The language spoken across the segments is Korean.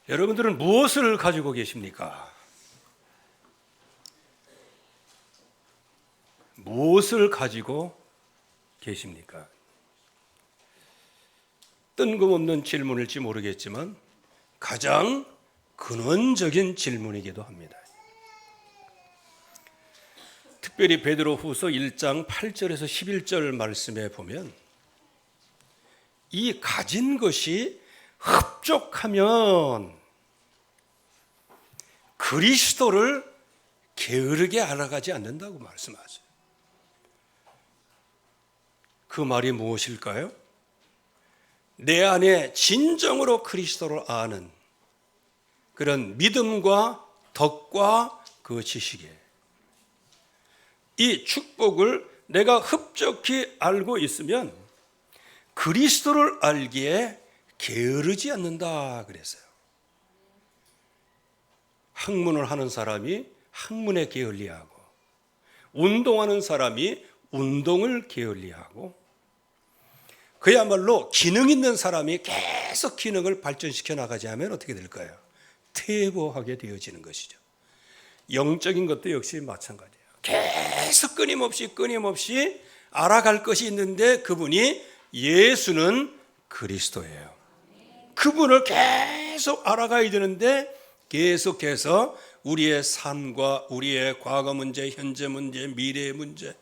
여러분들은 무엇을 가지고 계십니까? 무엇을 가지고 계십니까? 뜬금없는 질문일지 모르겠지만 가장 근원적인 질문이기도 합니다. 특별히 베드로후서 1장 8절에서 11절 말씀에 보면 이 가진 것이 흡족하면 그리스도를 게으르게 알아가지 않는다고 말씀하세요. 그 말이 무엇일까요? 내 안에 진정으로 그리스도를 아는 그런 믿음과 덕과 그 지식에 이 축복을 내가 흡족히 알고 있으면 그리스도를 알기에 게으르지 않는다 그랬어요. 학문을 하는 사람이 학문에 게을리하고 운동하는 사람이 운동을 게을리하고 그야말로 기능 있는 사람이 계속 기능을 발전시켜 나가지 않으면 어떻게 될까요? 퇴보하게 되어지는 것이죠. 영적인 것도 역시 마찬가지예요. 계속 끊임없이 알아갈 것이 있는데 그분이 예수는 그리스도예요. 그분을 계속 알아가야 되는데 계속해서 우리의 삶과 우리의 과거 문제, 현재 문제, 미래의 문제,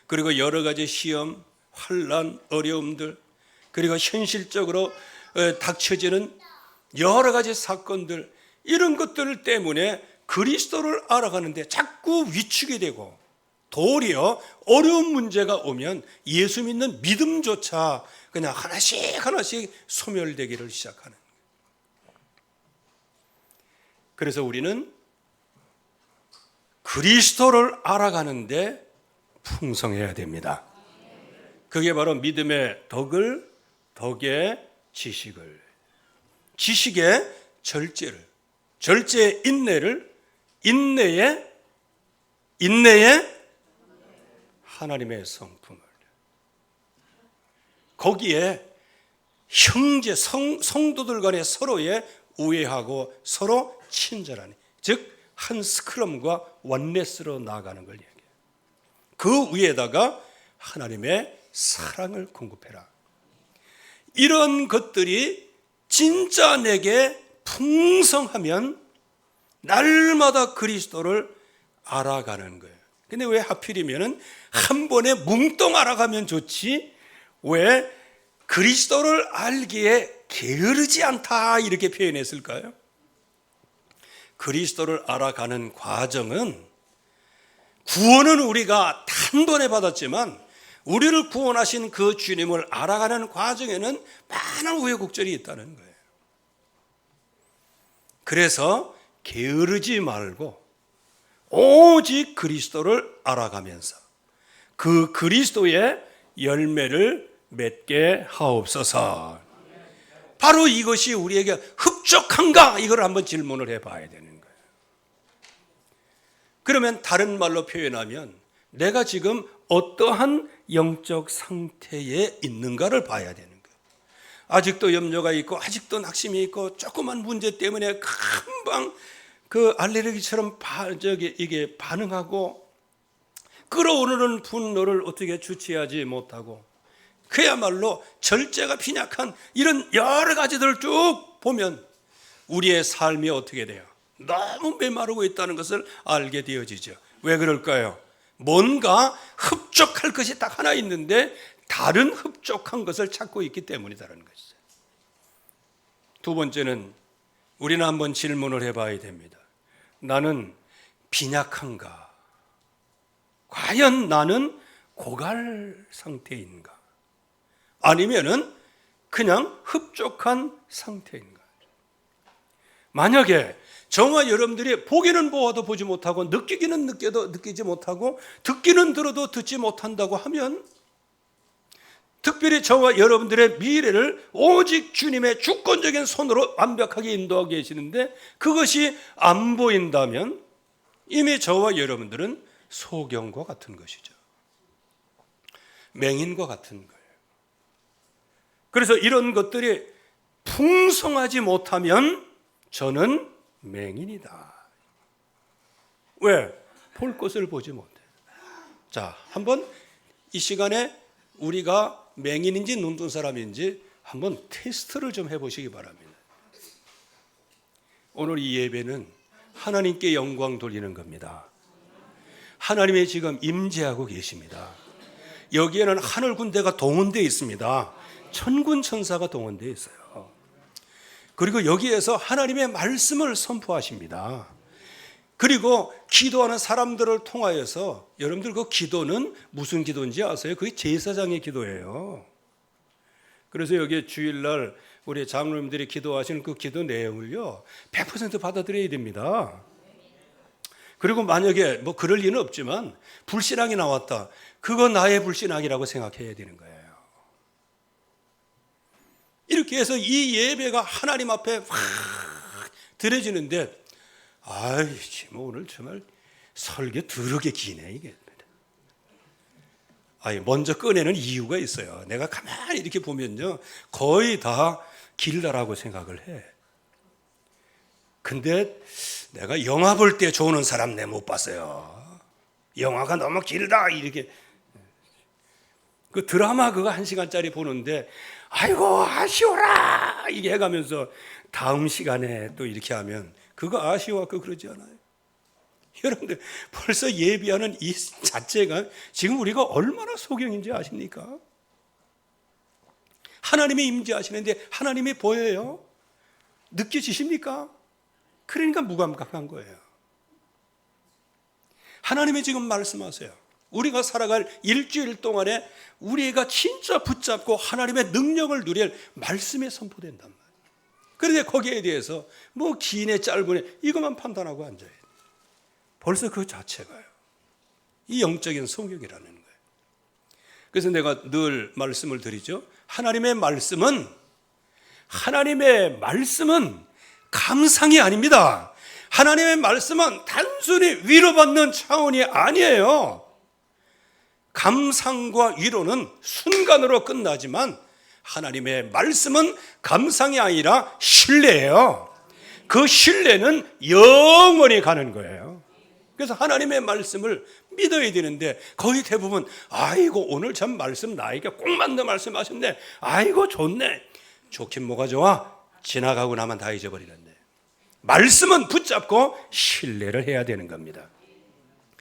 그리고 여러 가지 시험, 환난, 어려움들, 그리고 현실적으로 닥쳐지는 여러 가지 사건들, 이런 것들 때문에 그리스도를 알아가는데 자꾸 위축이 되고 도리어 어려운 문제가 오면 예수 믿는 믿음조차 그냥 하나씩 소멸되기를 시작하는 거예요. 그래서 우리는 그리스도를 알아가는데 풍성해야 됩니다. 그게 바로 믿음의 덕의 지식을, 지식의 절제의 인내의 하나님의 성품을, 거기에 형제 성도들 간에 서로의 우애하고 서로 친절하니, 즉 한 스크럼과 원네스로 나아가는 걸 얘기해요. 그 위에다가 하나님의 사랑을 공급해라. 이런 것들이 진짜 내게 풍성하면 날마다 그리스도를 알아가는 거예요. 근데 왜 하필이면 한 번에 뭉뚱 알아가면 좋지 왜 그리스도를 알기에 게으르지 않다 이렇게 표현했을까요? 그리스도를 알아가는 과정은, 구원은 우리가 단번에 받았지만 우리를 구원하신 그 주님을 알아가는 과정에는 많은 우여곡절이 있다는 거예요. 그래서 게으르지 말고 오직 그리스도를 알아가면서 그 그리스도의 열매를 맺게 하옵소서. 바로 이것이 우리에게 흡족한가? 이걸 한번 질문을 해봐야 되는 거예요. 그러면 다른 말로 표현하면 내가 지금 어떠한 영적 상태에 있는가를 봐야 되는 거예요. 아직도 염려가 있고 아직도 낙심이 있고 조그만 문제 때문에 금방 그 알레르기처럼 이게 반응하고 끌어오르는 분노를 어떻게 주체하지 못하고 그야말로 절제가 빈약한 이런 여러 가지들을 쭉 보면 우리의 삶이 어떻게 돼요? 너무 메마르고 있다는 것을 알게 되어지죠. 왜 그럴까요? 뭔가 흡족할 것이 딱 하나 있는데 다른 흡족한 것을 찾고 있기 때문이라는 것이죠. 두 번째는 우리는 한번 질문을 해봐야 됩니다. 나는 빈약한가? 과연 나는 고갈 상태인가? 아니면은 그냥 흡족한 상태인가? 만약에 저와 여러분들이 보기는 보아도 보지 못하고 느끼기는 느끼지 못하고 듣기는 들어도 듣지 못한다고 하면, 특별히 저와 여러분들의 미래를 오직 주님의 주권적인 손으로 완벽하게 인도하고 계시는데 그것이 안 보인다면 이미 저와 여러분들은 소경과 같은 것이죠. 맹인과 같은 거예요. 그래서 이런 것들이 풍성하지 못하면 저는 맹인이다. 왜? 볼 것을 보지 못해. 자, 한번 이 시간에 우리가 맹인인지 눈뜬 사람인지 한번 테스트를 좀 해보시기 바랍니다. 오늘 이 예배는 하나님께 영광 돌리는 겁니다. 하나님이 지금 임재하고 계십니다. 여기에는 하늘 군대가 동원되어 있습니다. 천군 천사가 동원되어 있어요. 그리고 여기에서 하나님의 말씀을 선포하십니다. 그리고 기도하는 사람들을 통하여서 여러분들 그 기도는 무슨 기도인지 아세요? 그게 제사장의 기도예요. 그래서 여기 주일날 우리 장로님들이 기도하시는 그 기도 내용을요 100% 받아들여야 됩니다. 그리고 만약에 뭐 그럴 리는 없지만 불신앙이 나왔다. 그건 나의 불신앙이라고 생각해야 되는 거예요. 이렇게 해서 이 예배가 하나님 앞에 확 드려지는데 뭐 오늘 정말 설교 더럽게 기네 이게. 먼저 꺼내는 이유가 있어요. 내가 가만히 이렇게 보면요 거의 다 길다라고 생각을 해. 근데 내가 영화 볼 때 좋은 사람 내 못 봤어요. 영화가 너무 길다 이렇게. 그 드라마 그거 1시간짜리 보는데 아이고 아쉬워라 이게 해가면서 다음 시간에 또 이렇게 하면 그거 아쉬워 그러지 않아요? 여러분들 벌써 예비하는 이 자체가 지금 우리가 얼마나 소경인지 아십니까? 하나님이 임재하시는데 하나님이 보여요? 느껴지십니까? 그러니까 무감각한 거예요. 하나님이 지금 말씀하세요. 우리가 살아갈 일주일 동안에 우리가 진짜 붙잡고 하나님의 능력을 누릴 말씀이 선포된단 말이에요. 그런데 거기에 대해서 뭐 기네 짧으네 이것만 판단하고 앉아야 돼요. 벌써 그 자체가요. 이 영적인 성격이라는 거예요. 그래서 내가 늘 말씀을 드리죠. 하나님의 말씀은 감상이 아닙니다. 하나님의 말씀은 단순히 위로받는 차원이 아니에요. 감상과 위로는 순간으로 끝나지만 하나님의 말씀은 감상이 아니라 신뢰예요. 그 신뢰는 영원히 가는 거예요. 그래서 하나님의 말씀을 믿어야 되는데 거의 대부분 아이고 오늘 참 말씀 나에게 꼭 맞는 말씀 하셨네. 아이고 좋네. 좋긴 뭐가 좋아? 지나가고 나면 다 잊어버리는데 말씀은 붙잡고 신뢰를 해야 되는 겁니다.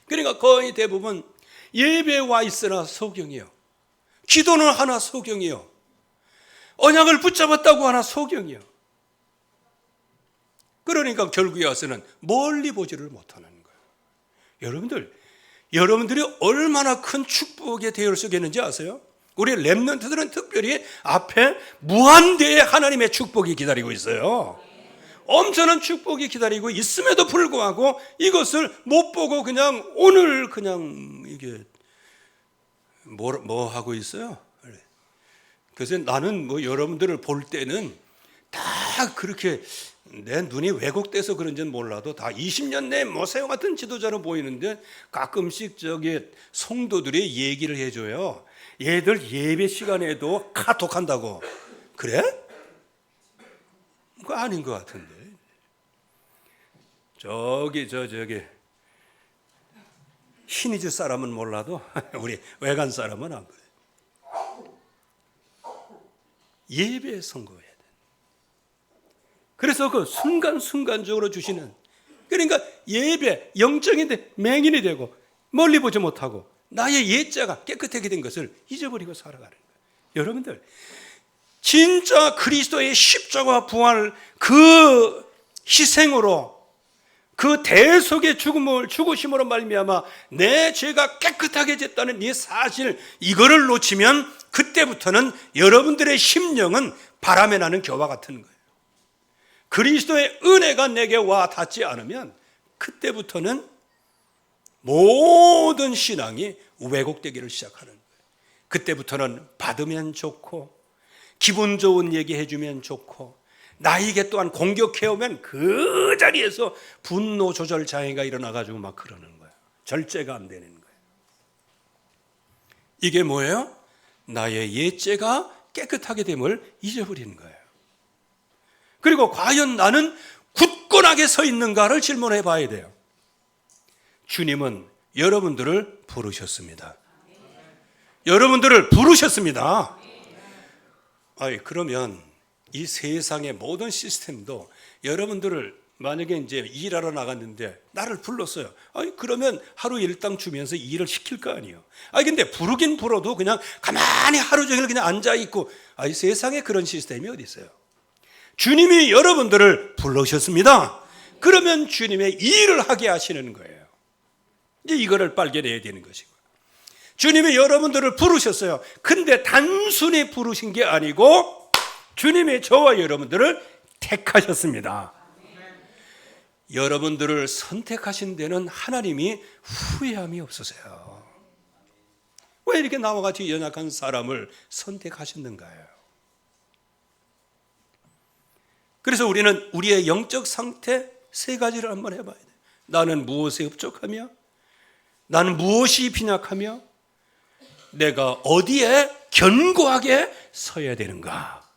그러니까 거의 대부분 예배에 와 있으나 소경이요. 기도는 하나 소경이요. 언약을 붙잡았다고 하나 소경이요. 그러니까 결국에 와서는 멀리 보지를 못하는 거예요. 여러분들이 얼마나 큰 축복의 대열을 속였는지 아세요? 우리 렘넌트들은 특별히 앞에 무한대의 하나님의 축복이 기다리고 있어요. 엄청난 축복이 기다리고 있음에도 불구하고 이것을 못 보고 그냥 오늘 그냥 이게 뭐 하고 있어요? 그래서 나는 뭐 여러분들을 볼 때는 다 그렇게 내 눈이 왜곡돼서 그런지는 몰라도 다 20년 내 모세와 같은 지도자로 보이는데 가끔씩 저기 성도들이 얘기를 해줘요. 얘들 예배 시간에도 카톡한다고. 그래? 그거 아닌 것 같은데. 저기 신이주 사람은 몰라도 우리 외간 사람은 안 그래. 예배에 선거해야 돼. 그래서 그 순간순간적으로 주시는, 그러니까 예배 영적인데 맹인이 되고 멀리 보지 못하고 나의 예자가 깨끗하게 된 것을 잊어버리고 살아가는 거예요. 여러분들 진짜 그리스도의 십자가 부활 그 희생으로 그 대속의 죽으심으로 말미암아 내 죄가 깨끗하게 됐다는 이 사실, 이거를 놓치면 그때부터는 여러분들의 심령은 바람에 나는 겨와 같은 거예요. 그리스도의 은혜가 내게 와 닿지 않으면 그때부터는 모든 신앙이 왜곡되기를 시작하는 거예요. 그때부터는 받으면 좋고 기분 좋은 얘기 해주면 좋고 나에게 또한 공격해오면 그 자리에서 분노 조절 장애가 일어나가지고 막 그러는 거예요. 절제가 안 되는 거예요. 이게 뭐예요? 나의 옛죄가 깨끗하게 됨을 잊어버리는 거예요. 그리고 과연 나는 굳건하게 서 있는가를 질문해 봐야 돼요. 주님은 여러분들을 부르셨습니다. 여러분들을 부르셨습니다. 그러면 이 세상의 모든 시스템도 여러분들을 만약에 이제 일하러 나갔는데 나를 불렀어요. 그러면 하루 일당 주면서 일을 시킬 거 아니에요. 근데 부르긴 불어도 그냥 가만히 하루 종일 그냥 앉아 있고, 세상에 그런 시스템이 어디 있어요? 주님이 여러분들을 부르셨습니다. 그러면 주님의 일을 하게 하시는 거예요. 이제 이거를 발견해야 되는 것이고, 주님이 여러분들을 부르셨어요. 근데 단순히 부르신 게 아니고 주님이 저와 여러분들을 택하셨습니다. 여러분들을 선택하신 데는 하나님이 후회함이 없으세요. 왜 이렇게 나와 같이 연약한 사람을 선택하셨는가요? 그래서 우리는 우리의 영적 상태 세 가지를 한번 해봐야 돼요. 나는 무엇에 흡족하며, 나는 무엇이 빈약하며, 내가 어디에 견고하게 서야 되는가.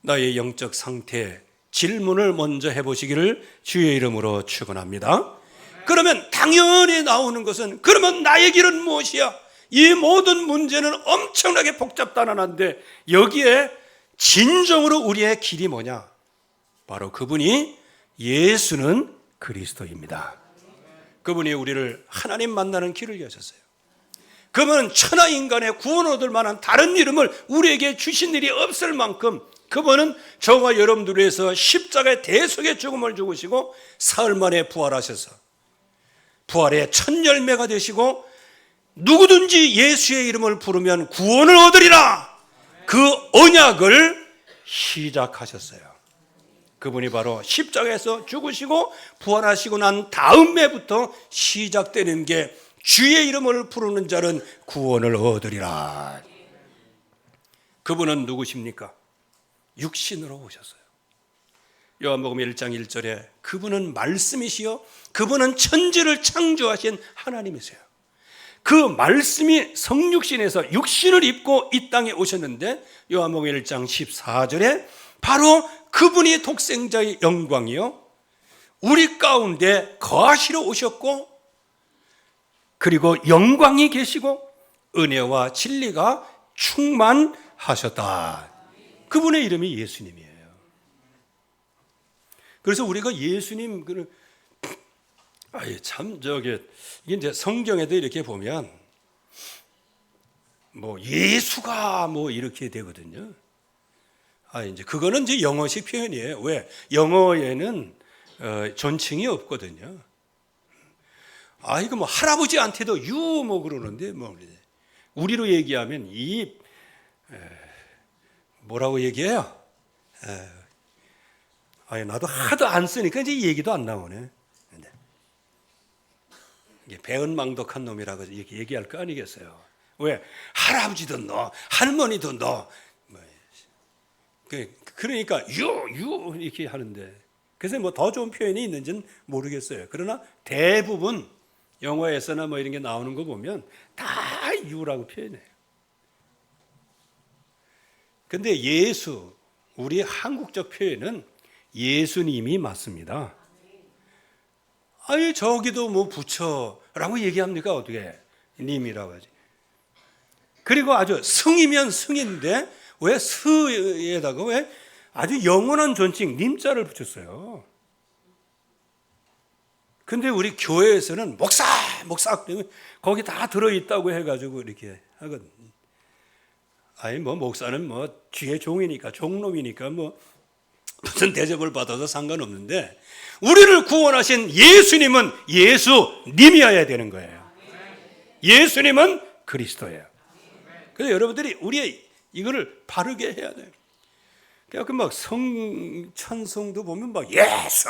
나의 영적 상태 질문을 먼저 해보시기를 주의 이름으로 축원합니다. 그러면 당연히 나오는 것은, 그러면 나의 길은 무엇이야? 이 모든 문제는 엄청나게 복잡단단한데 여기에 진정으로 우리의 길이 뭐냐? 바로 그분이 예수는 그리스도입니다. 그분이 우리를 하나님 만나는 길을 여셨어요. 그분은 천하 인간의 구원 얻을 만한 다른 이름을 우리에게 주신 일이 없을 만큼 그분은 저와 여러분들을 위해서 십자가의 대속의 죽음을 죽으시고 사흘 만에 부활하셔서 부활의 첫 열매가 되시고, 누구든지 예수의 이름을 부르면 구원을 얻으리라, 그 언약을 시작하셨어요. 그분이 바로 십자가에서 죽으시고 부활하시고 난 다음 해부터 시작되는 게 주의 이름을 부르는 자는 구원을 얻으리라. 그분은 누구십니까? 육신으로 오셨어요. 요한복음 1장 1절에 그분은 말씀이시요 그분은 천지를 창조하신 하나님이세요. 그 말씀이 성육신에서 육신을 입고 이 땅에 오셨는데 요한복음 1장 14절에 바로 그분이 독생자의 영광이요 우리 가운데 거하시러 오셨고, 그리고 영광이 계시고 은혜와 진리가 충만하셨다. 그분의 이름이 예수님이에요. 그래서 우리가 예수님 이게 이제 성경에도 이렇게 보면 뭐 예수가 뭐 이렇게 되거든요. 이제 그거는 이제 영어식 표현이에요. 왜? 영어에는 존칭이 없거든요. 이거 뭐 할아버지한테도 유 뭐 그러는데 뭐 우리로 얘기하면 뭐라고 얘기해요? 나도 하도 안 쓰니까 이제 얘기도 안 나오네. 이게 배은망덕한 놈이라고 이렇게 얘기할 거 아니겠어요? 왜? 할아버지도 너, 할머니도 너. 그러니까 유 이렇게 하는데, 그래서 뭐 더 좋은 표현이 있는지는 모르겠어요. 그러나 대부분 영어에서나 뭐 이런 게 나오는 거 보면 다 유라고 표현해요. 근데 예수, 우리 한국적 표현은 예수님이 맞습니다. 저기도 뭐 부처라고 얘기합니까? 어떻게? 님이라고 하지. 그리고 아주 승이면 승인데 왜 스에다가 왜 아주 영원한 존칭 님자를 붙였어요. 근데 우리 교회에서는 목사 거기 다 들어있다고 해가지고 이렇게 하거든. 뭐 목사는 뭐 뒤에 종이니까 종놈이니까 뭐 무슨 대접을 받아도 상관없는데, 우리를 구원하신 예수님은 예수님이어야 되는 거예요. 예수님은 그리스도예요. 그래서 여러분들이 우리의 이거를 바르게 해야 돼요. 그래서 막 찬송도 보면 막 예수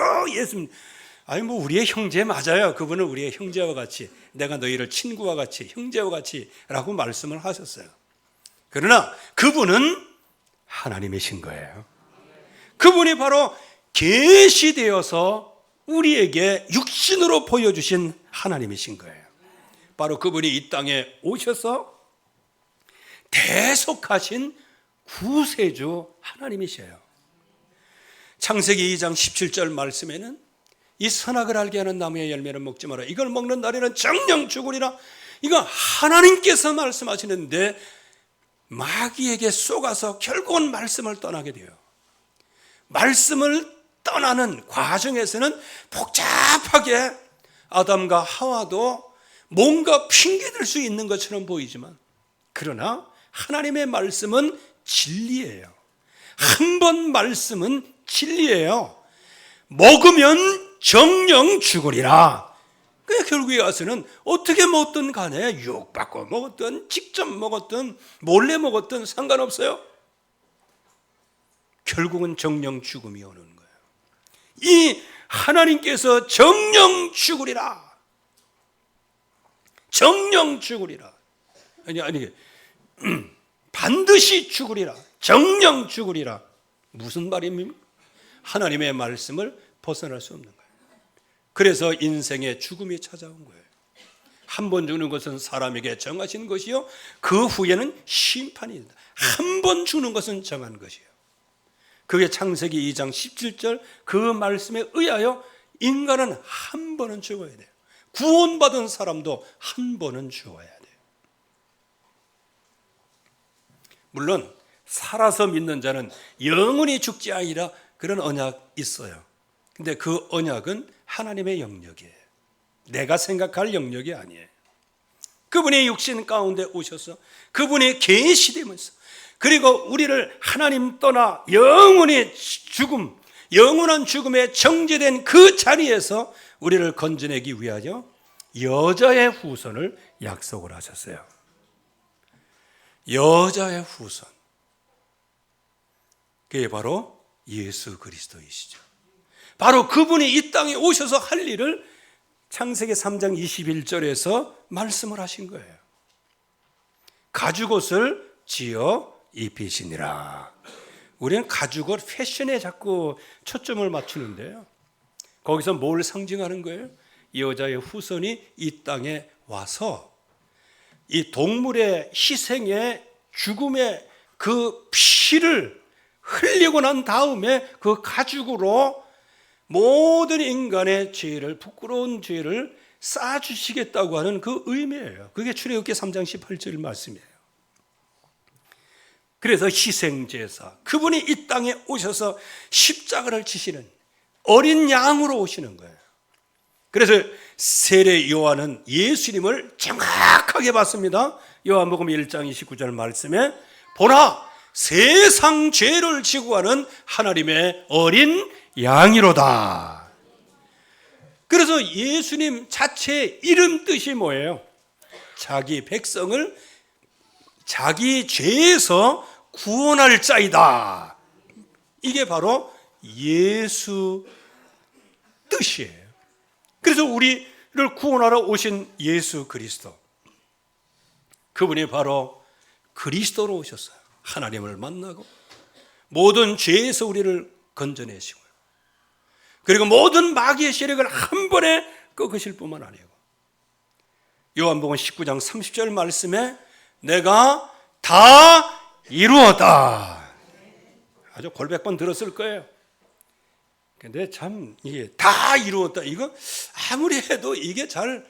뭐 우리의 형제 맞아요. 그분은 우리의 형제와 같이, 내가 너희를 친구와 같이 형제와 같이라고 말씀을 하셨어요. 그러나 그분은 하나님이신 거예요. 그분이 바로 계시되어서 우리에게 육신으로 보여주신 하나님이신 거예요. 바로 그분이 이 땅에 오셔서 대속하신 구세주 하나님이셔요. 창세기 2장 17절 말씀에는 이 선악을 알게 하는 나무의 열매는 먹지 마라. 이걸 먹는 날에는 정령 죽으리라. 이거 하나님께서 말씀하시는데 마귀에게 속아서 결국은 말씀을 떠나게 돼요. 말씀을 떠나는 과정에서는 복잡하게 아담과 하와도 뭔가 핑계댈 수 있는 것처럼 보이지만, 그러나 하나님의 말씀은 진리예요. 한 번 말씀은 진리예요. 먹으면 정령 죽으리라. 그 결국에 와서는 어떻게 먹든 간에 유혹받고 먹었든 직접 먹었든 몰래 먹었든 상관없어요. 결국은 정령 죽음이 오는 거예요. 이 하나님께서 정령 죽으리라, 정령 죽으리라, 아니 반드시 죽으리라, 정령 죽으리라. 무슨 말입니까? 하나님의 말씀을 벗어날 수 없는 거예요. 그래서 인생의 죽음이 찾아온 거예요. 한 번 죽는 것은 사람에게 정하신 것이요, 그 후에는 심판이다. 한 번 죽는 것은 정한 것이에요. 그게 창세기 2장 17절 그 말씀에 의하여 인간은 한 번은 죽어야 돼요. 구원받은 사람도 한 번은 죽어야 돼요. 물론 살아서 믿는 자는 영원히 죽지 아니라 그런 언약 있어요. 근데 그 언약은 하나님의 영역이에요. 내가 생각할 영역이 아니에요. 그분이 육신 가운데 오셔서 그분이 계시되면서, 그리고 우리를 하나님 떠나 영원히 죽음, 영원한 죽음에 정죄된 그 자리에서 우리를 건져내기 위하여 여자의 후손을 약속을 하셨어요. 여자의 후손, 그게 바로 예수 그리스도이시죠. 바로 그분이 이 땅에 오셔서 할 일을 창세기 3장 21절에서 말씀을 하신 거예요. 가죽옷을 지어 입히시니라. 우리는 가죽옷 패션에 자꾸 초점을 맞추는데요, 거기서 뭘 상징하는 거예요? 여자의 후손이 이 땅에 와서 이 동물의 희생의 죽음의 그 피를 흘리고 난 다음에 그 가죽으로 모든 인간의 죄를, 부끄러운 죄를 쌓아주시겠다고 하는 그 의미예요. 그게 출애굽기 3장 18절 말씀이에요. 그래서 희생제사, 그분이 이 땅에 오셔서 십자가를 지시는 어린 양으로 오시는 거예요. 그래서 세례 요한은 예수님을 정확하게 봤습니다. 요한복음 1장 29절 말씀에 보라, 세상 죄를 지고 가는 하나님의 어린 양이로다. 그래서 예수님 자체의 이름 뜻이 뭐예요? 자기 백성을 자기 죄에서 구원할 자이다. 이게 바로 예수 뜻이에요. 그래서 우리를 구원하러 오신 예수 그리스도, 그분이 바로 그리스도로 오셨어요. 하나님을 만나고 모든 죄에서 우리를 건져내시고요, 그리고 모든 마귀의 세력을 한 번에 꺾으실 뿐만 아니고, 요한복음 19장 30절 말씀에 내가 다 이루었다. 아주 골백번 들었을 거예요. 근데 참 이게 다 이루었다, 이거 아무리 해도 이게 잘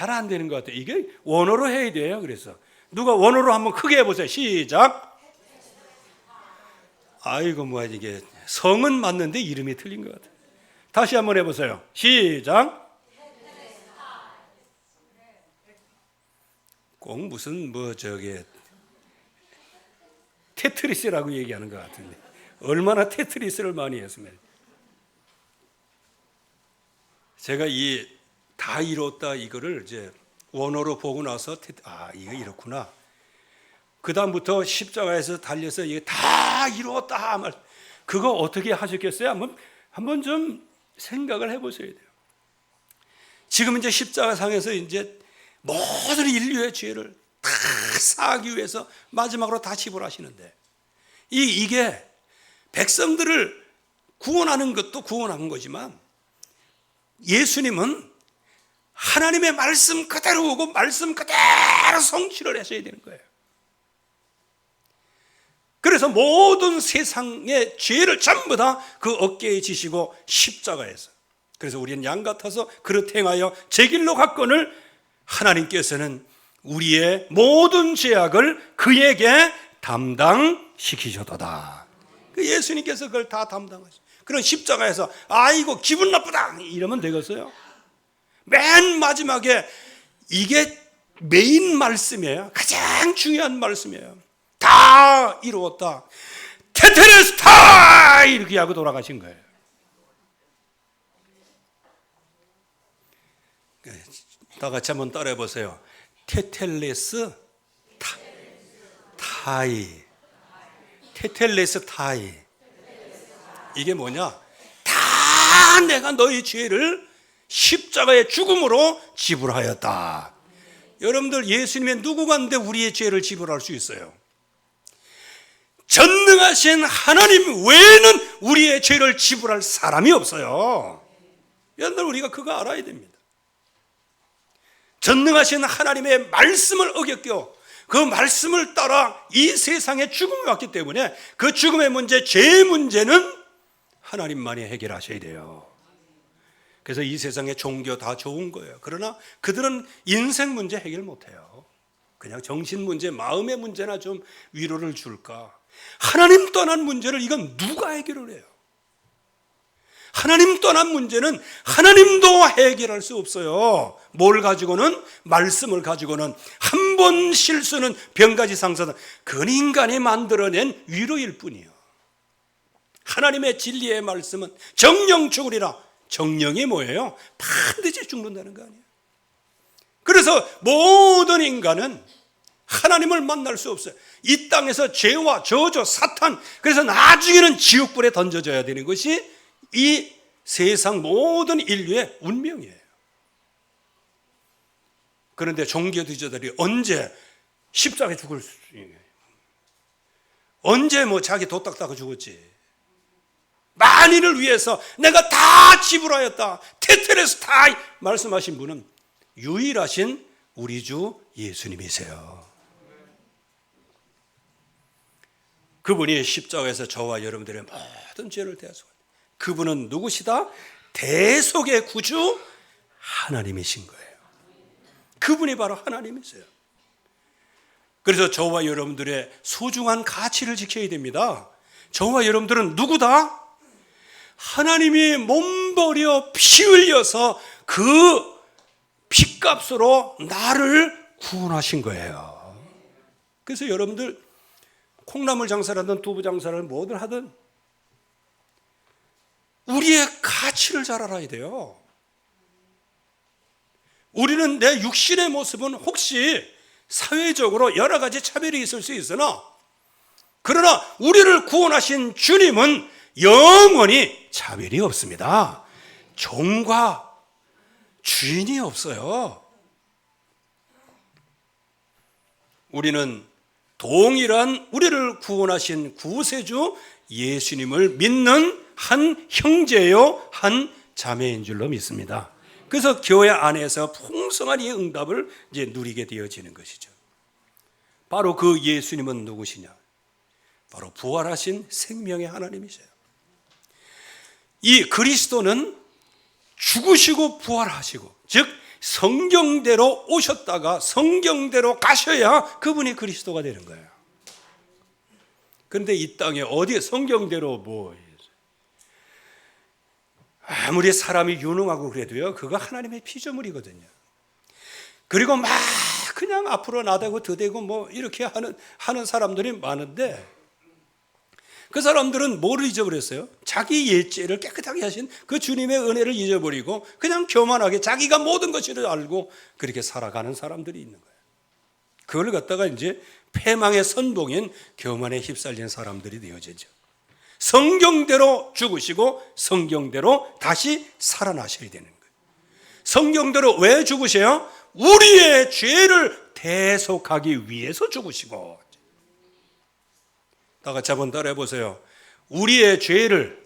안 되는 것 같아요. 이게 원어로 해야 돼요. 그래서 누가 원어로 한번 크게 해보세요. 시작. 아이고 뭐야, 이게 성은 맞는데 이름이 틀린 것 같아요. 다시 한번 해보세요. 시작. 꼭 무슨 테트리스라고 얘기하는 것 같은데, 얼마나 테트리스를 많이 했으면. 제가 이 다 이뤘다 이거를 이제 원어로 보고 나서 이거 이렇구나. 그 다음부터 십자가에서 달려서 이게 다 이루었다 말, 그거 어떻게 하셨겠어요? 한번 좀 생각을 해보셔야 돼요. 지금 이제 십자가상에서 이제 모든 인류의 죄를 다 사하기 위해서 마지막으로 다 지불하시는데, 이게 백성들을 구원하는 것도 구원한 거지만, 예수님은 하나님의 말씀 그대로 오고 말씀 그대로 성취를 하셔야 되는 거예요. 그래서 모든 세상의 죄를 전부 다 그 어깨에 지시고 십자가에서, 그래서 우리는 양 같아서 그릇 행하여 제 길로 갔거늘 하나님께서는 우리의 모든 죄악을 그에게 담당시키셨도다. 예수님께서 그걸 다 담당하셨어요. 그런 십자가에서 아이고 기분 나쁘다 이러면 되겠어요? 맨 마지막에 이게 메인 말씀이에요. 가장 중요한 말씀이에요. 다 이루었다. 테테레스타 이렇게 하고 돌아가신 거예요. 다 같이 한번 따라해 보세요. 테텔레스 타이. 테텔레스 타이. 이게 뭐냐? 다 내가 너희 죄를 십자가의 죽음으로 지불하였다. 여러분들, 예수님의 누구간데 우리의 죄를 지불할 수 있어요? 전능하신 하나님 외에는 우리의 죄를 지불할 사람이 없어요. 여러분들, 우리가 그거 알아야 됩니다. 전능하신 하나님의 말씀을 어겼고 그 말씀을 따라 이 세상에 죽음이 왔기 때문에 그 죽음의 문제, 죄의 문제는 하나님만이 해결하셔야 돼요. 그래서 이 세상의 종교 다 좋은 거예요. 그러나 그들은 인생 문제 해결 못해요. 그냥 정신 문제, 마음의 문제나 좀 위로를 줄까. 하나님 떠난 문제를 이건 누가 해결을 해요? 하나님 떠난 문제는 하나님도 해결할 수 없어요. 뭘 가지고는? 말씀을 가지고는. 한 번 실수는 병가지 상사다. 그건 인간이 만들어낸 위로일 뿐이에요. 하나님의 진리의 말씀은 정령 죽으리라. 정령이 뭐예요? 반드시 죽는다는 거 아니에요. 그래서 모든 인간은 하나님을 만날 수 없어요. 이 땅에서 죄와 저주, 사탄, 그래서 나중에는 지옥불에 던져져야 되는 것이 이 세상 모든 인류의 운명이에요. 그런데 종교지도자들이 언제 십자가에 죽을 수 있어요? 언제 뭐 자기 도 닦다가 죽었지? 만인을 위해서 내가 다 지불하였다. 테테레스타이 말씀하신 분은 유일하신 우리 주 예수님이세요. 그분이 십자가에서 저와 여러분들의 모든 죄를 대하소서. 그분은 누구시다? 대속의 구주 하나님이신 거예요. 그분이 바로 하나님이세요. 그래서 저와 여러분들의 소중한 가치를 지켜야 됩니다. 저와 여러분들은 누구다? 하나님이 몸버려 피 흘려서 그 피값으로 나를 구원하신 거예요. 그래서 여러분들 콩나물 장사를 하든 두부 장사를 뭐든 하든 우리의 가치를 잘 알아야 돼요. 우리는 내 육신의 모습은 혹시 사회적으로 여러 가지 차별이 있을 수 있으나 그러나 우리를 구원하신 주님은 영원히 차별이 없습니다. 종과 주인이 없어요. 우리는 동일한 우리를 구원하신 구세주 예수님을 믿는 한 형제요, 한 자매인 줄로 믿습니다. 그래서 교회 안에서 풍성한 이 응답을 이제 누리게 되어지는 것이죠. 바로 그 예수님은 누구시냐? 바로 부활하신 생명의 하나님이세요. 이 그리스도는 죽으시고 부활하시고, 즉 성경대로 오셨다가 성경대로 가셔야 그분이 그리스도가 되는 거예요. 그런데 이 땅에 어디에 성경대로 뭐 아무리 사람이 유능하고 그래도요, 그거 하나님의 피조물이거든요. 그리고 막 그냥 앞으로 나대고 더대고 뭐 이렇게 하는 사람들이 많은데 그 사람들은 뭐를 잊어버렸어요? 자기 옛죄를 깨끗하게 하신 그 주님의 은혜를 잊어버리고 그냥 교만하게 자기가 모든 것을 알고 그렇게 살아가는 사람들이 있는 거예요. 그걸 갖다가 이제 패망의 선봉인 교만에 휩쓸린 사람들이 되어지죠. 성경대로 죽으시고 성경대로 다시 살아나셔야 되는 거예요. 성경대로 왜 죽으세요? 우리의 죄를 대속하기 위해서 죽으시고. 다 같이 한번 따라해 보세요. 우리의 죄를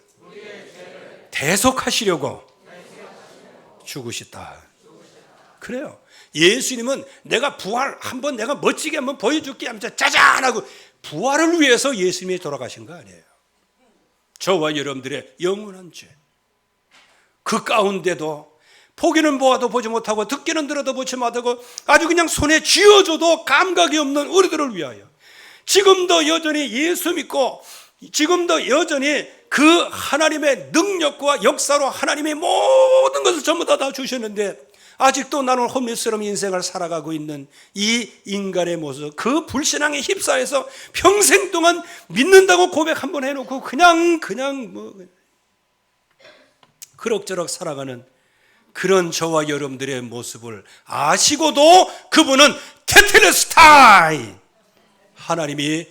대속하시려고 죽으셨다. 그래요. 예수님은 내가 부활 한번 내가 멋지게 한번 보여줄게 하면서 짜잔 하고 부활을 위해서 예수님이 돌아가신 거 아니에요. 저와 여러분들의 영원한 죄, 그 가운데도 보기는 보아도 보지 못하고 듣기는 들어도 보지 못하고 아주 그냥 손에 쥐어줘도 감각이 없는 우리들을 위하여 지금도 여전히 예수 믿고 지금도 여전히 그 하나님의 능력과 역사로 하나님이 모든 것을 전부 다 주셨는데 아직도 나는 홈리스러운 인생을 살아가고 있는 이 인간의 모습, 그 불신앙에 휩싸여서 평생 동안 믿는다고 고백 한번 해놓고 그냥 그럭저럭 살아가는 그런 저와 여러분들의 모습을 아시고도 그분은 테텔레스타이, 하나님이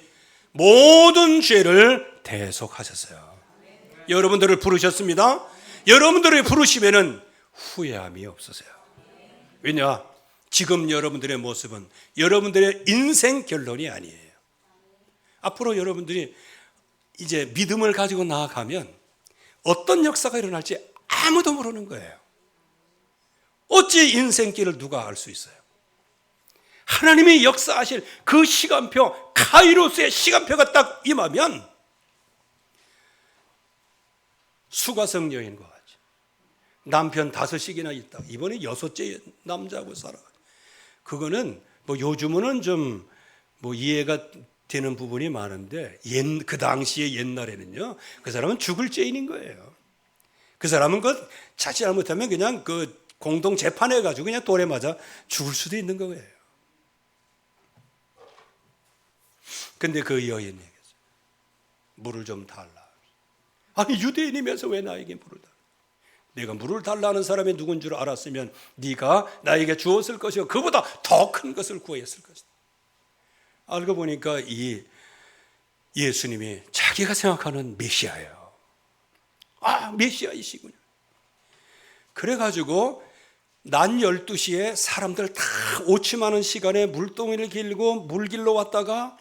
모든 죄를 대속하셨어요. 여러분들을 부르셨습니다. 여러분들을 부르시면은 후회함이 없으세요. 왜냐? 지금 여러분들의 모습은 여러분들의 인생 결론이 아니에요. 앞으로 여러분들이 이제 믿음을 가지고 나아가면 어떤 역사가 일어날지 아무도 모르는 거예요. 어찌 인생길을 누가 알 수 있어요? 하나님이 역사하실 그 시간표, 카이로스의 시간표가 딱 임하면 수가성 여인과 같이 남편 5씩이나 있다. 이번에 6째 남자하고 살아가죠. 그거는 뭐 요즘은 좀 뭐 이해가 되는 부분이 많은데 그 당시에 옛날에는요, 그 사람은 죽을 죄인인 거예요. 그 사람은 그 자칫 잘못하면 그냥 그 공동 재판해 가지고 그냥 돌에 맞아 죽을 수도 있는 거예요. 근데 그 여인에게 물을 좀 달라. 아니 유대인이면서 왜 나에게 물을 달라? 내가 물을 달라는 사람이 누군 줄 알았으면 네가 나에게 주었을 것이고 그보다 더 큰 것을 구했을 것이다. 알고 보니까 이 예수님이 자기가 생각하는 메시아예요. 아, 메시아이시군요. 그래가지고 낮 12시에 사람들 다 오침하는 시간에 물동이를 길고 물길로 왔다가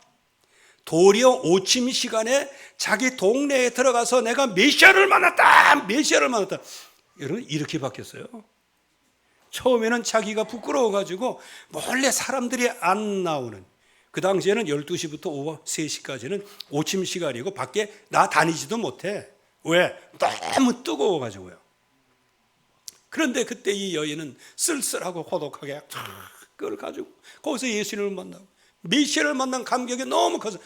도리어 오침 시간에 자기 동네에 들어가서 내가 메시아를 만났다. 여러분 이렇게 바뀌었어요. 처음에는 자기가 부끄러워가지고 몰래 사람들이 안 나오는, 그 당시에는 12시부터 오후 3시까지는 오침 시간이고 밖에 나 다니지도 못해. 왜? 너무 뜨거워가지고요. 그런데 그때 이 여인은 쓸쓸하고 고독하게 그걸 가지고 거기서 예수님을 만나고 메시아를 만난 감격이 너무 커서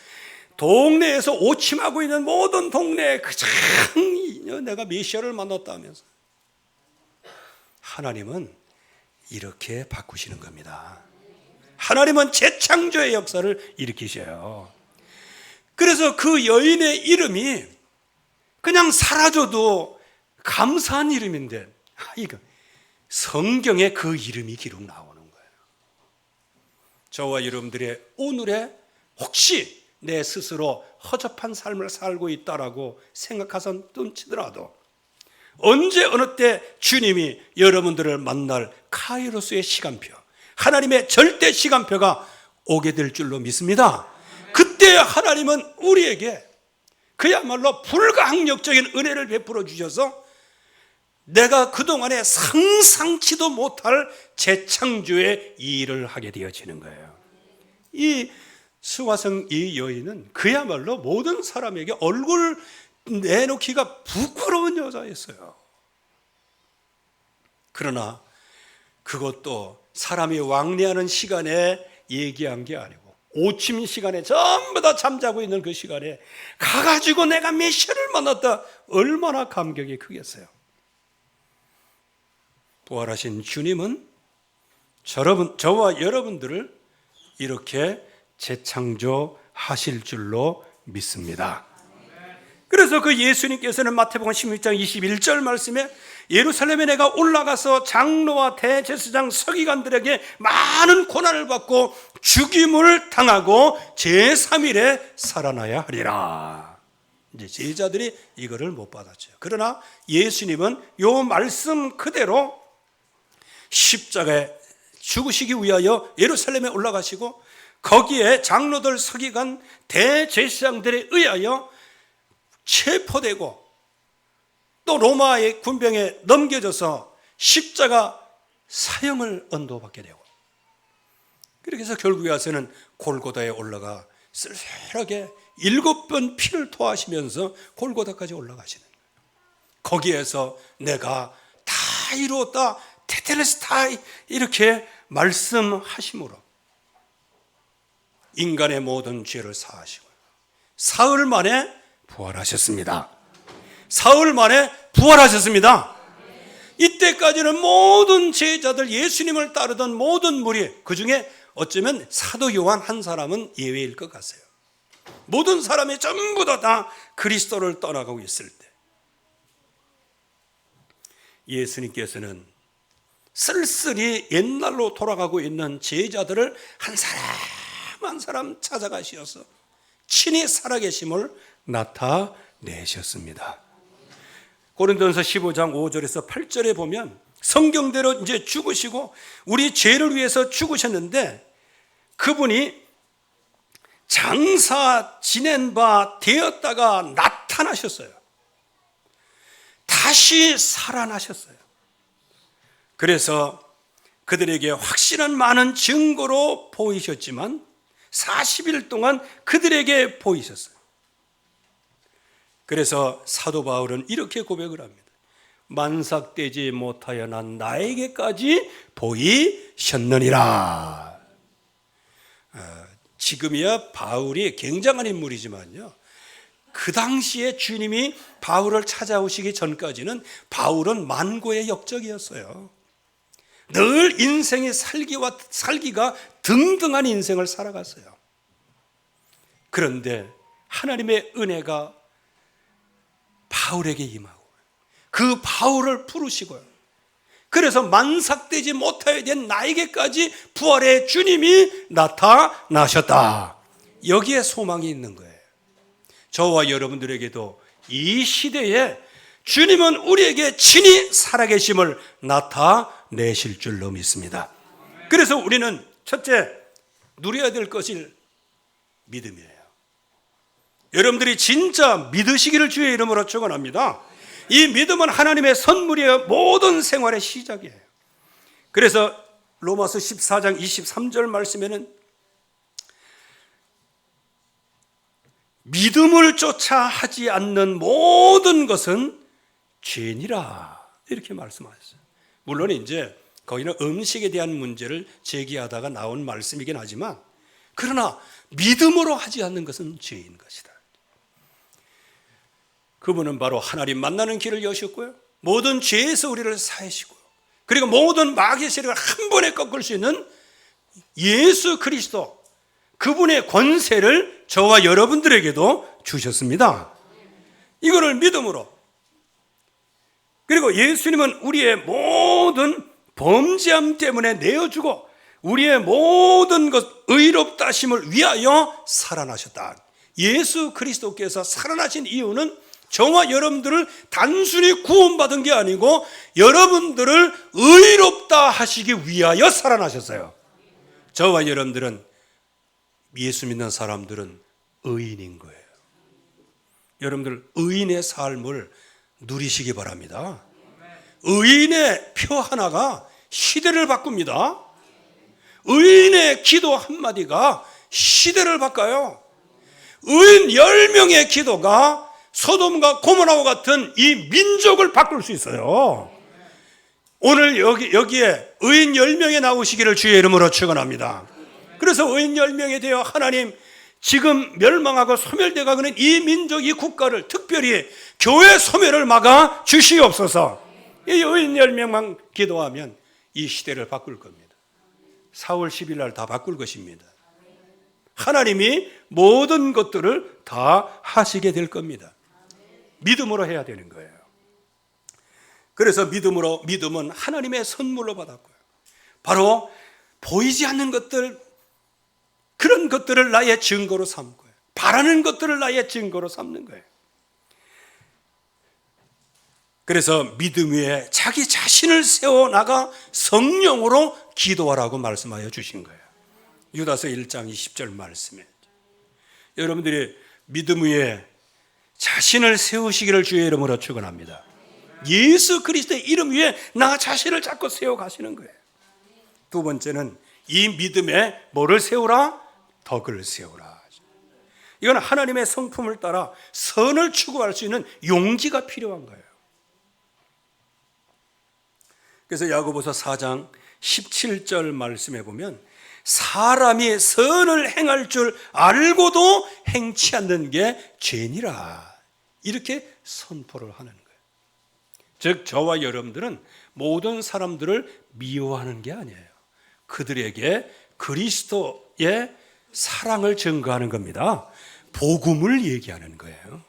동네에서 오침하고 있는 모든 동네에 그냥 내가 메시아를 만났다 하면서, 하나님은 이렇게 바꾸시는 겁니다. 하나님은 재창조의 역사를 일으키셔요. 그래서 그 여인의 이름이 그냥 사라져도 감사한 이름인데 이거 성경에 그 이름이 기록 나오는 거예요. 저와 여러분들의 오늘의 혹시 내 스스로 허접한 삶을 살고 있다라고 생각해서 뜸치더라도 언제 어느 때 주님이 여러분들을 만날 카이로스의 시간표, 하나님의 절대 시간표가 오게 될 줄로 믿습니다. 그때 하나님은 우리에게 그야말로 불가항력적인 은혜를 베풀어 주셔서 내가 그동안에 상상치도 못할 재창조의 일을 하게 되어지는 거예요. 이 수가성 이 여인은 그야말로 모든 사람에게 얼굴 내놓기가 부끄러운 여자였어요. 그러나 그것도 사람이 왕래하는 시간에 얘기한 게 아니고 오침 시간에 전부 다 잠자고 있는 그 시간에 가가지고 내가 메시아를 만났다. 얼마나 감격이 크겠어요. 부활하신 주님은 저와 여러분들을 이렇게 재창조하실 줄로 믿습니다. 그래서 그 예수님께서는 마태복음 16장 21절 말씀에 예루살렘에 내가 올라가서 장로와 대제사장 서기관들에게 많은 고난을 받고 죽임을 당하고 제3일에 살아나야 하리라. 이제 제자들이 이거를 못 받았죠. 그러나 예수님은 요 말씀 그대로 십자가에 죽으시기 위하여 예루살렘에 올라가시고 거기에 장로들, 서기관, 대제사장들에 의하여 체포되고 또 로마의 군병에 넘겨져서 십자가 사형을 언도받게 되고, 그렇게 해서 결국에 와서는 골고다에 올라가 쓸쓸하게 7번 피를 토하시면서 골고다까지 올라가시는 거예요. 거기에서 내가 다 이루었다, 테텔레스타이 이렇게 말씀하심으로 인간의 모든 죄를 사하시고 사흘 만에 부활하셨습니다. 사흘 만에 부활하셨습니다. 이때까지는 모든 제자들, 예수님을 따르던 모든 무리, 그 중에 어쩌면 사도 요한 한 사람은 예외일 것 같아요. 모든 사람이 전부 다 그리스도를 떠나가고 있을 때 예수님께서는 쓸쓸히 옛날로 돌아가고 있는 제자들을 한 사람 한 사람 찾아가시어서 친히 살아계심을 나타내셨습니다. 고린도전서 15장 5절에서 8절에 보면 성경대로 이제 죽으시고 우리 죄를 위해서 죽으셨는데 그분이 장사 지낸 바 되었다가 나타나셨어요. 다시 살아나셨어요. 그래서 그들에게 확실한 많은 증거로 보이셨지만 40일 동안 그들에게 보이셨어요. 그래서 사도 바울은 이렇게 고백을 합니다. 만삭되지 못하여 난 나에게까지 보이셨느니라. 지금이야 바울이 굉장한 인물이지만요, 그 당시에 주님이 바울을 찾아오시기 전까지는 바울은 만고의 역적이었어요. 늘 인생의 살기가 등등한 인생을 살아갔어요. 그런데 하나님의 은혜가 바울에게 임하고 그 바울을 부르시고요, 그래서 만삭되지 못하여 된 나에게까지 부활의 주님이 나타나셨다. 여기에 소망이 있는 거예요. 저와 여러분들에게도 이 시대에 주님은 우리에게 친히 살아계심을 나타내실 줄로 믿습니다. 그래서 우리는 첫째 누려야 될 것이 믿음이에요. 여러분들이 진짜 믿으시기를 주의 이름으로 축원합니다. 이 믿음은 하나님의 선물이에요. 모든 생활의 시작이에요. 그래서 로마서 14장 23절 말씀에는 믿음을 쫓아 하지 않는 모든 것은 죄니라 이렇게 말씀하셨어요. 물론 이제 거기는 음식에 대한 문제를 제기하다가 나온 말씀이긴 하지만 그러나 믿음으로 하지 않는 것은 죄인 것이다. 그분은 바로 하나님 만나는 길을 여셨고요, 모든 죄에서 우리를 사하시고, 그리고 모든 마귀의 세력을 한 번에 꺾을 수 있는 예수 그리스도, 그분의 권세를 저와 여러분들에게도 주셨습니다. 이거를 믿음으로. 그리고 예수님은 우리의 모든 범죄함 때문에 내어주고 우리의 모든 것 의롭다 하심을 위하여 살아나셨다. 예수 그리스도께서 살아나신 이유는 저와 여러분들을 단순히 구원받은 게 아니고 여러분들을 의롭다 하시기 위하여 살아나셨어요. 저와 여러분들은, 예수 믿는 사람들은 의인인 거예요. 여러분들 의인의 삶을 누리시기 바랍니다. 의인의 표 하나가 시대를 바꿉니다. 의인의 기도 한마디가 시대를 바꿔요. 의인 10명의 기도가 소돔과 고모라와 같은 이 민족을 바꿀 수 있어요. 오늘 여기에 의인 10명이 나오시기를 주의 이름으로 축원합니다. 그래서 의인 10명에 대해 하나님, 지금 멸망하고 소멸되어 가는 이 민족, 이 국가를, 특별히 교회 소멸을 막아 주시옵소서. 이 의인 10명만 기도하면 이 시대를 바꿀 겁니다. 4월 10일 날 다 바꿀 것입니다. 하나님이 모든 것들을 다 하시게 될 겁니다. 믿음으로 해야 되는 거예요. 그래서 믿음은 하나님의 선물로 받았고요, 바로 보이지 않는 것들, 그런 것들을 나의 증거로 삼고요, 바라는 것들을 나의 증거로 삼는 거예요. 그래서 믿음 위에 자기 자신을 세워나가 성령으로 기도하라고 말씀하여 주신 거예요. 유다서 1장 20절 말씀에 여러분들이 믿음 위에 자신을 세우시기를 주의 이름으로 축원합니다. 예수 그리스도의 이름 위에 나 자신을 자꾸 세워가시는 거예요. 두 번째는 이 믿음에 뭐를 세우라? 덕을 세우라. 이건 하나님의 성품을 따라 선을 추구할 수 있는 용기가 필요한 거예요. 그래서 야고보서 4장 17절 말씀에 보면 사람이 선을 행할 줄 알고도 행치 않는 게 죄니라, 이렇게 선포를 하는 거예요. 즉 저와 여러분들은 모든 사람들을 미워하는 게 아니에요. 그들에게 그리스도의 사랑을 증거하는 겁니다. 복음을 얘기하는 거예요.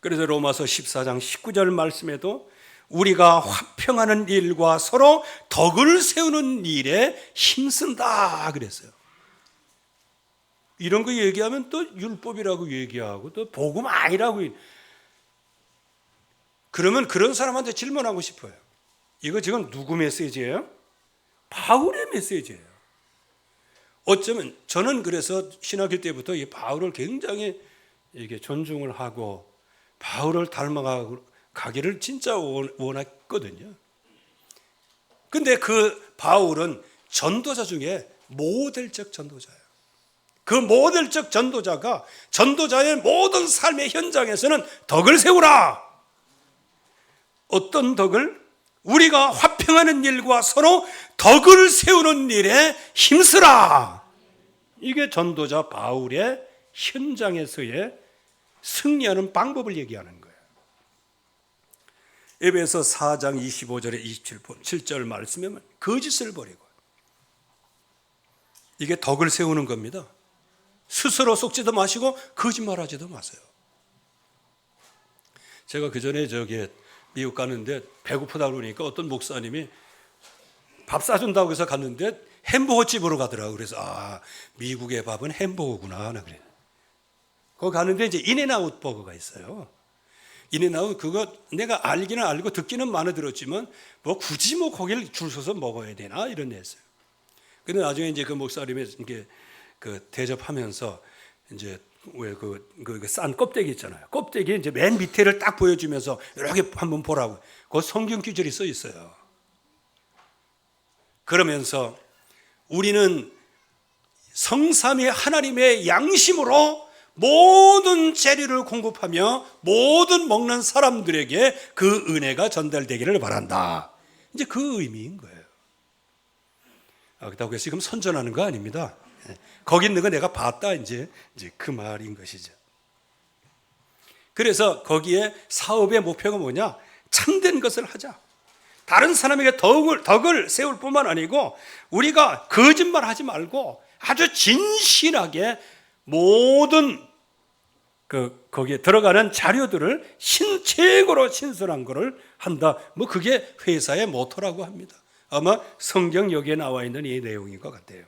그래서 로마서 14장 19절 말씀에도 우리가 화평하는 일과 서로 덕을 세우는 일에 힘쓴다 그랬어요. 이런 거 얘기하면 또 율법이라고 얘기하고 또 복음 아니라고. 그러면 그런 사람한테 질문하고 싶어요. 이거 지금 누구 메시지예요? 바울의 메시지예요. 어쩌면 저는 그래서 신학교 때부터 이 바울을 굉장히 이게 존중을 하고 바울을 닮아가기를 진짜 원했거든요. 근데 그 바울은 전도자 중에 모델적 전도자예요. 그 모델적 전도자가 전도자의 모든 삶의 현장에서는 덕을 세우라. 어떤 덕을? 우리가 화평하는 일과 서로 덕을 세우는 일에 힘쓰라. 이게 전도자 바울의 현장에서의 승리하는 방법을 얘기하는 거예요. 에베소 4장 25절에 27절 말씀에 거짓을 버리고, 이게 덕을 세우는 겁니다. 스스로 속지도 마시고 거짓말하지도 마세요. 제가 그 전에 미국 가는데 배고프다 그러니까 어떤 목사님이 밥 싸준다고 해서 갔는데 햄버거 집으로 가더라고요. 그래서 미국의 밥은 햄버거구나. 그래. 거기 가는데 이제 인앤아웃 버거가 있어요. 인앤아웃 그거 내가 알기는 알고 듣기는 많이 들었지만 뭐 굳이 거기를 줄 서서 먹어야 되나 이런 데 했어요. 근데 나중에 이제 그 목사님이 이게 그 대접하면서 이제 왜 그 싼 껍데기 있잖아요. 껍데기 이제 맨 밑에를 딱 보여주면서 이렇게 한번 보라고. 그 성경 구절이 써 있어요. 그러면서 우리는 성삼위 하나님의 양심으로 모든 재료를 공급하며 모든 먹는 사람들에게 그 은혜가 전달되기를 바란다. 이제 그 의미인 거예요. 그렇다고 해서 지금 선전하는 거 아닙니다. 거기 있는 거 내가 봤다 이제 그 말인 것이죠. 그래서 거기에 사업의 목표가 뭐냐? 참된 것을 하자. 다른 사람에게 덕을 세울 뿐만 아니고 우리가 거짓말하지 말고 아주 진실하게 모든 거기에 들어가는 자료들을 최고로 신선한 것을 한다. 뭐 그게 회사의 모토라고 합니다. 아마 성경 여기에 나와 있는 이 내용인 것 같아요.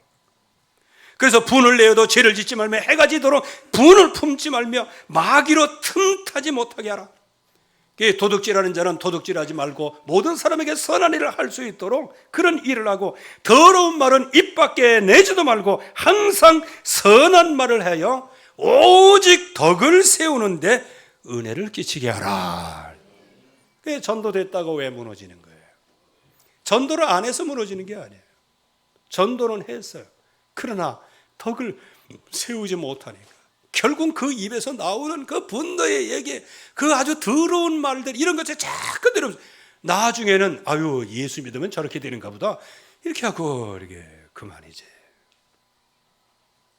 그래서 분을 내어도 죄를 짓지 말며 해가 지도록 분을 품지 말며 마귀로 틈타지 못하게 하라. 도둑질하는 자는 도둑질하지 말고 모든 사람에게 선한 일을 할 수 있도록 그런 일을 하고 더러운 말은 입 밖에 내지도 말고 항상 선한 말을 하여 오직 덕을 세우는데 은혜를 끼치게 하라. 그게 전도됐다고 왜 무너지는 거예요? 전도를 안 해서 무너지는 게 아니에요. 전도는 했어요. 그러나 덕을 세우지 못하니까 결국 그 입에서 나오는 그 분노의 얘기, 그 아주 더러운 말들 이런 것들 자꾸 들으면서 나중에는 예수 믿으면 저렇게 되는가 보다 이렇게 하고 이렇게 그만이지.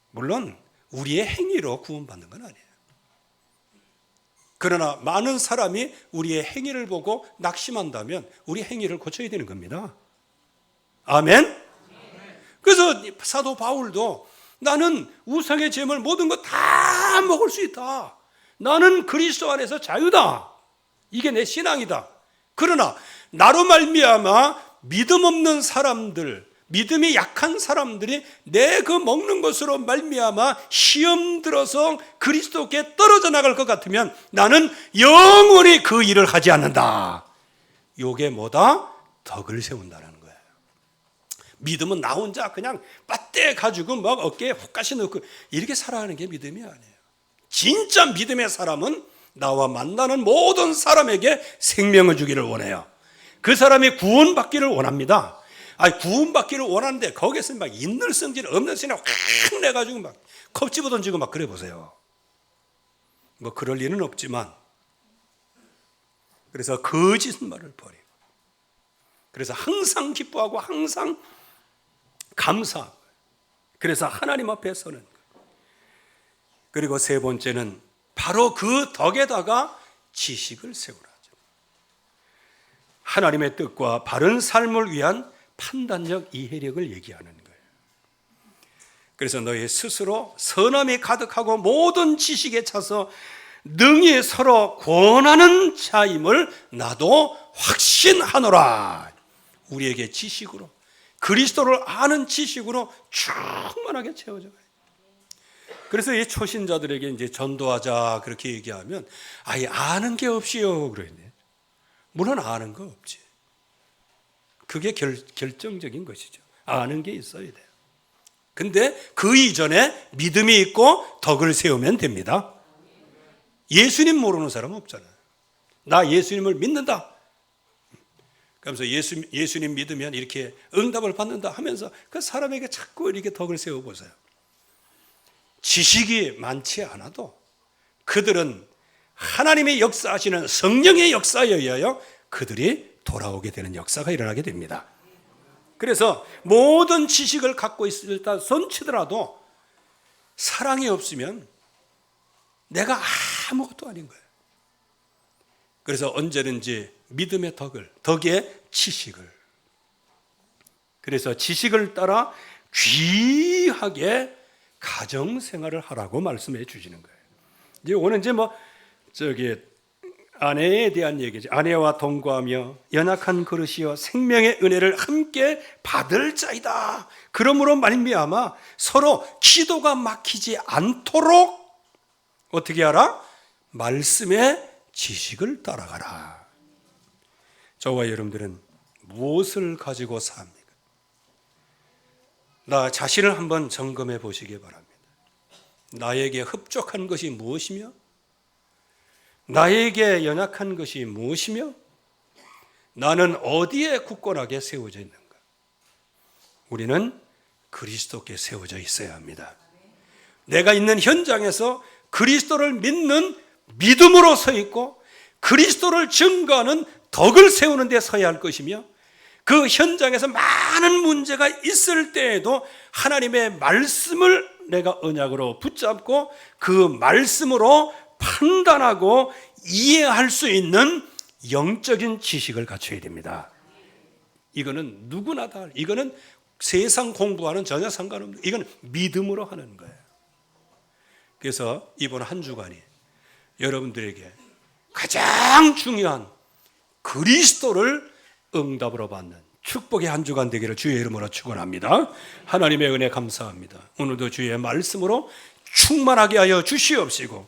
물론 우리의 행위로 구원받는 건 아니에요. 그러나 많은 사람이 우리의 행위를 보고 낙심한다면 우리 행위를 고쳐야 되는 겁니다. 아멘? 그래서 사도 바울도 나는 우상의 제물 모든 거 다 먹을 수 있다. 나는 그리스도 안에서 자유다. 이게 내 신앙이다. 그러나 나로 말미암아 믿음 없는 사람들, 믿음이 약한 사람들이 내 그 먹는 것으로 말미암아 시험 들어서 그리스도께 떨어져 나갈 것 같으면 나는 영원히 그 일을 하지 않는다. 이게 뭐다? 덕을 세운다는 거예요. 믿음은 나 혼자 그냥 빠떼 가지고 막 어깨에 훅가시 넣고 이렇게 살아가는 게 믿음이 아니에요. 진짜 믿음의 사람은 나와 만나는 모든 사람에게 생명을 주기를 원해요. 그 사람이 구원받기를 원합니다. 구원받기를 원하는데 거기에서 막 있는 성질 없는 성질 확 내가지고 막 컵 집어 던지고 막 그래 보세요. 뭐 그럴 리는 없지만, 그래서 거짓말을 버리고, 그래서 항상 기뻐하고 항상 감사하고, 그래서 하나님 앞에 서는 거예요. 그리고 세 번째는 바로 그 덕에다가 지식을 세우라. 하나님의 뜻과 바른 삶을 위한 판단력 이해력을 얘기하는 거예요. 그래서 너희 스스로 선함이 가득하고 모든 지식에 차서 능히 서로 권하는 자임을 나도 확신하노라. 우리에게 지식으로, 그리스도를 아는 지식으로 충만하게 채워져 가요. 그래서 이 초신자들에게 이제 전도하자 그렇게 얘기하면 아예 아는 게 없이요 그러네. 물론 아는 거 없지. 그게 결정적인 것이죠. 아는 게 있어야 돼요. 근데 그 이전에 믿음이 있고 덕을 세우면 됩니다. 예수님 모르는 사람은 없잖아요. 나 예수님을 믿는다. 그러면서 예수님 믿으면 이렇게 응답을 받는다 하면서 그 사람에게 자꾸 이렇게 덕을 세워보세요. 지식이 많지 않아도 그들은 하나님의 역사하시는 성령의 역사에 의하여 그들이 돌아오게 되는 역사가 일어나게 됩니다. 그래서 모든 지식을 갖고 있다 손치더라도 사랑이 없으면 내가 아무것도 아닌 거예요. 그래서 언제든지 믿음의 덕의 지식을, 그래서 지식을 따라 귀하게 가정생활을 하라고 말씀해 주시는 거예요. 이제 오늘 이제 아내에 대한 얘기죠. 아내와 동거하며 연약한 그릇이여 생명의 은혜를 함께 받을 자이다. 그러므로 말미암아 서로 기도가 막히지 않도록 어떻게 하라? 말씀의 지식을 따라가라. 저와 여러분들은 무엇을 가지고 삽니까? 나 자신을 한번 점검해 보시기 바랍니다. 나에게 흡족한 것이 무엇이며, 나에게 연약한 것이 무엇이며, 나는 어디에 굳건하게 세워져 있는가? 우리는 그리스도께 세워져 있어야 합니다. 내가 있는 현장에서 그리스도를 믿는 믿음으로 서 있고 그리스도를 증거하는 덕을 세우는 데 서야 할 것이며, 그 현장에서 많은 문제가 있을 때에도 하나님의 말씀을 내가 언약으로 붙잡고 그 말씀으로 판단하고 이해할 수 있는 영적인 지식을 갖춰야 됩니다. 이거는 누구나 다, 이거는 세상 공부와는 전혀 상관없는, 이건 믿음으로 하는 거예요. 그래서 이번 한 주간이 여러분들에게 가장 중요한 그리스도를 응답으로 받는 축복의 한 주간 되기를 주의 이름으로 축원합니다. 하나님의 은혜 감사합니다. 오늘도 주의 말씀으로 충만하게 하여 주시옵시고,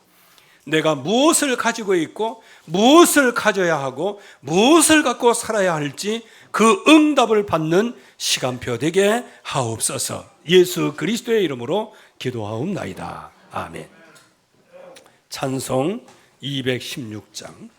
내가 무엇을 가지고 있고 무엇을 가져야 하고 무엇을 갖고 살아야 할지 그 응답을 받는 시간표 되게 하옵소서. 예수 그리스도의 이름으로 기도하옵나이다. 아멘. 찬송 216장